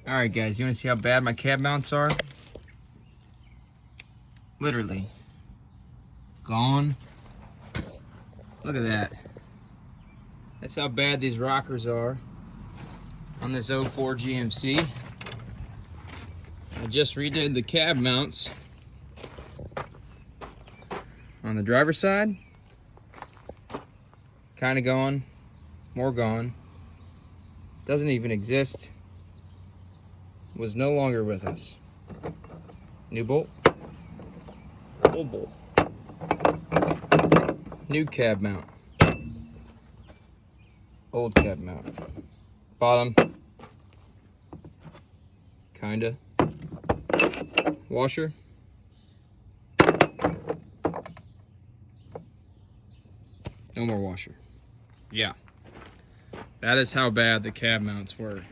Alright guys, you want to see how bad my cab mounts are? Literally. Gone. Look at that. That's how bad these rockers are on this 04 GMC. I just redid the cab mounts on the driver's side. Kind of gone, more gone. Doesn't even exist. Was no longer with us. New bolt. Old bolt. New cab mount. Old cab mount. Bottom. Kinda. Washer. No more washer. Yeah. That is how bad the cab mounts were.